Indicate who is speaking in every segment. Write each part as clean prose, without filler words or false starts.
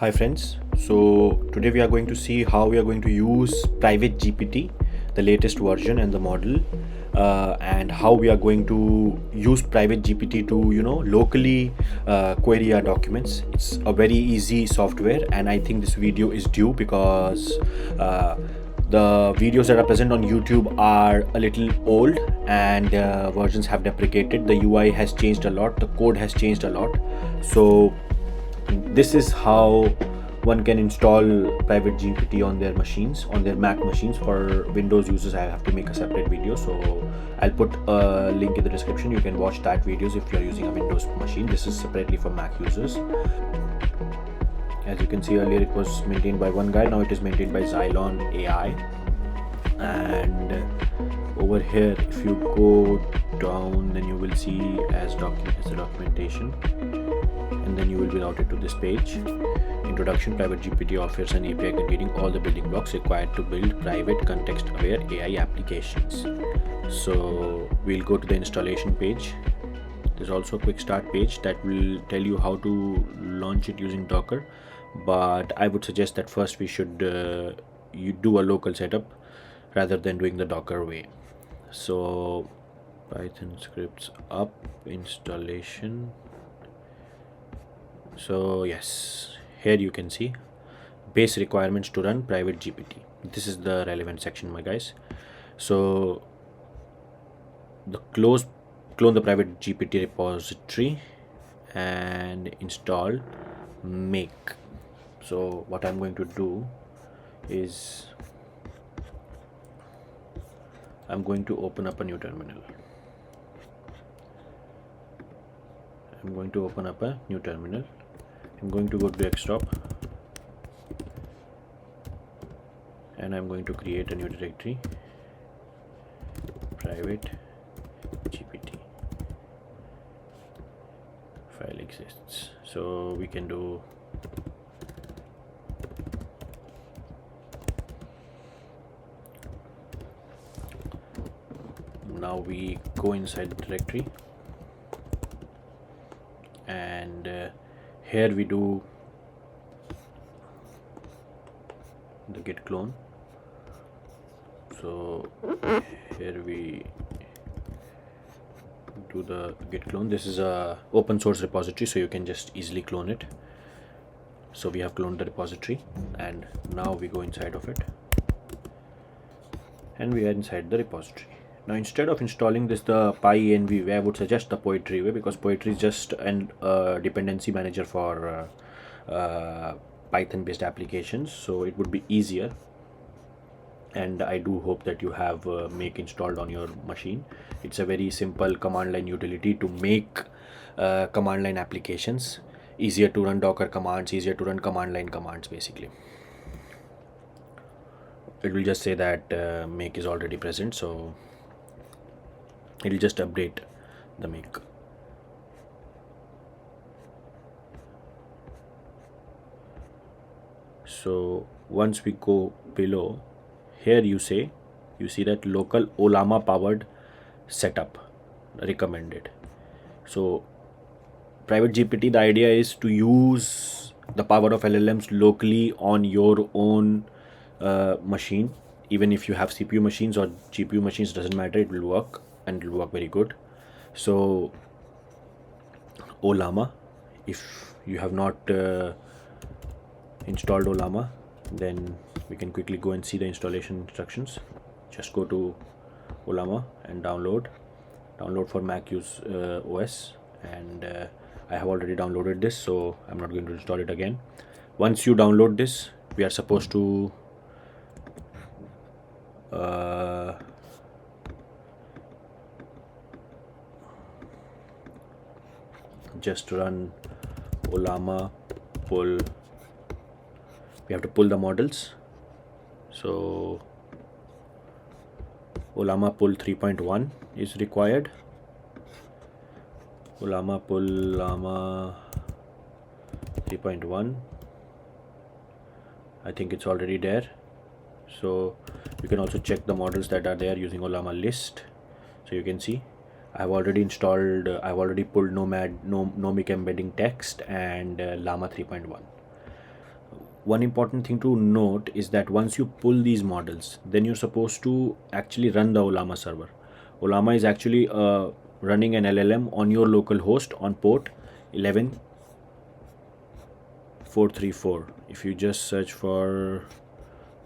Speaker 1: Hi friends, so today we are going to see how we are going to use private GPT, the latest version and the model, and how we are going to use private GPT to locally query our documents. It's a very easy software, and I think this video is due because the videos that are present on YouTube are a little old and versions have deprecated. The UI has changed a lot, the code has changed a lot. So this is how one can install private GPT on their machines, on their Mac machines. For Windows users, I have to make a separate video, so I'll put a link in the description. You can watch that videos if you're using a Windows machine. This is separately for Mac users. As you can see, earlier it was maintained by one guy, now it is maintained by Xylon AI. And over here, if you go down, then you will see as the documentation, and then you will be routed to this page. Introduction: Private GPT offers an API containing all the building blocks required to build private context-aware AI applications. So we'll go to the installation page. There's also a quick start page that will tell you how to launch it using Docker, but I would suggest that first we should you do a local setup rather than doing the Docker way. So Python scripts up, installation. So yes, here you can see base requirements to run private GPT. This is the relevant section, my guys. So the clone the private GPT repository and install make. So what I'm going to do is I'm going to open up a new terminal. I'm going to go to desktop, and I'm going to create a new directory, private GPT file exists. So we can do now we go inside the directory, and here we do the git clone. So here we do the git clone. This is a open source repository, so you can just easily clone it. So we have cloned the repository, and now we go inside of it, and we are inside the repository. Now instead of installing this the PyEnv way, I would suggest the Poetry way, because Poetry is just an dependency manager for Python based applications, so it would be easier. And I do hope that you have make installed on your machine. It's a very simple command line utility to make command line applications easier to run Docker commands, easier to run command line commands. Basically it will just say that make is already present, so it will just update the make. So once we go below, here you see that local Ollama powered setup recommended. So private GPT, the idea is to use the power of LLMs locally on your own machine. Even if you have CPU machines or GPU machines, doesn't matter, it will work, and it will work very good. So Ollama, if you have not installed Ollama, then we can quickly go and see the installation instructions. Just go to Ollama and download for Mac OS, and I have already downloaded this, so I'm not going to install it again. Once you download this, we are supposed to just run Ollama pull. We have to pull the models. So Ollama pull 3.1 is required. Ollama pull llama 3.1, I think it's already there. So you can also check the models that are there using Ollama list. So you can see I've already installed, I've already pulled Nomic embedding text and Llama 3.1. one important thing to note is that once you pull these models, then you're supposed to actually run the Ollama server. Ollama is actually running an LLM on your local host on port 11434. If you just search for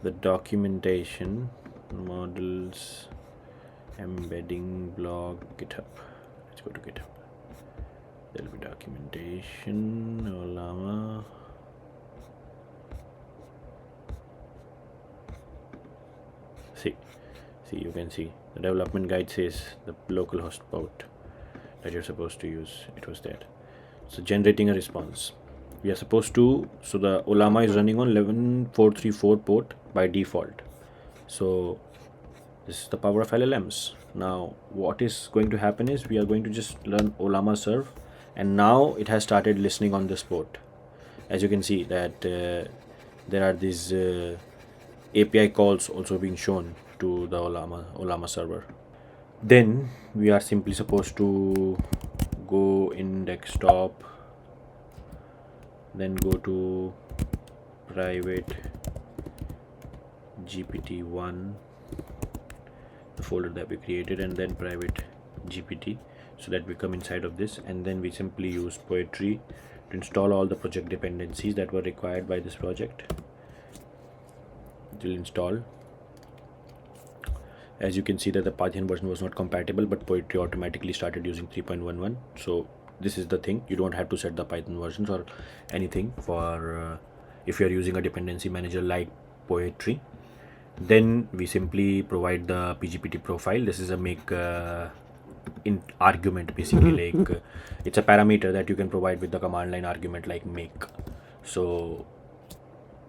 Speaker 1: the documentation, models, embedding, blog, GitHub. Let's go to GitHub. There'll be documentation, Ollama. See, you can see the development guide says the localhost port that you're supposed to use. It was there. So generating a response. We are supposed to. So the Ollama is running on 11434 port by default. So this is the power of LLMs. Now what is going to happen is we are going to just learn Ollama serve, and now it has started listening on this port. As you can see that there are these API calls also being shown to the Ollama server. Then we are simply supposed to go in desktop, then go to private GPT-1, the folder that we created, and then private GPT, so that we come inside of this, and then we simply use Poetry to install all the project dependencies that were required by this project. It will install. As you can see that the Python version was not compatible, but Poetry automatically started using 3.11. So this is the thing, you don't have to set the Python versions or anything for if you are using a dependency manager like Poetry. Then we simply provide the pgpt profile. This is a make in argument, basically. Like it's a parameter that you can provide with the command line argument like make. So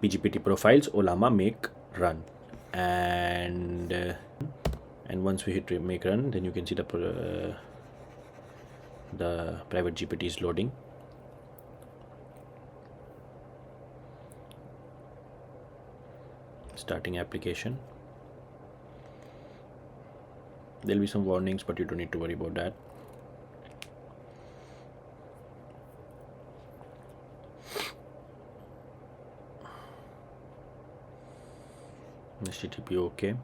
Speaker 1: pgpt profiles Ollama make run, and once we hit make run, then you can see the private GPT is loading. Starting application. There'll be some warnings, but you don't need to worry about that. HTTP OK.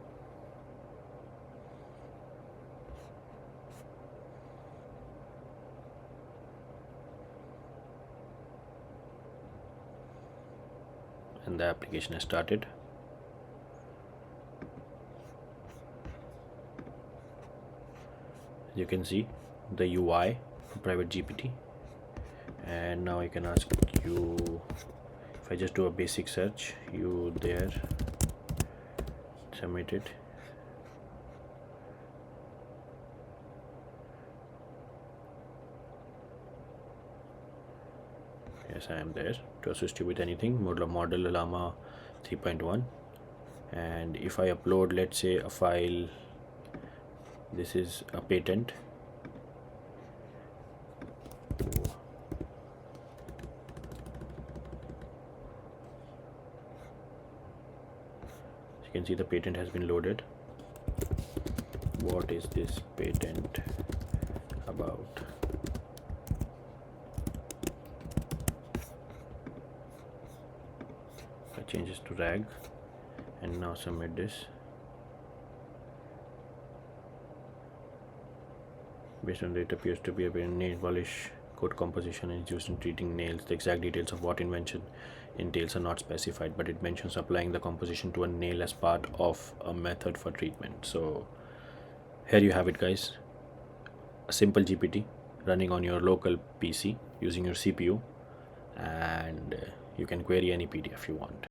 Speaker 1: And the application has started. You can see the UI for private GPT, and now I can ask you, if I just do a basic search, you there, submit it. Yes, I am there to assist you with anything. Model Ollama 3.1, and if I upload, let's say, a file, this is a patent. You can see the patent has been loaded. What is this patent about? I change this to RAG and now submit this. Based on it appears to be a very nail polish code composition and is used in treating nails. The exact details of what invention entails are not specified, but it mentions applying the composition to a nail as part of a method for treatment. So here you have it, guys. A simple GPT running on your local PC using your CPU, and you can query any PDF you want.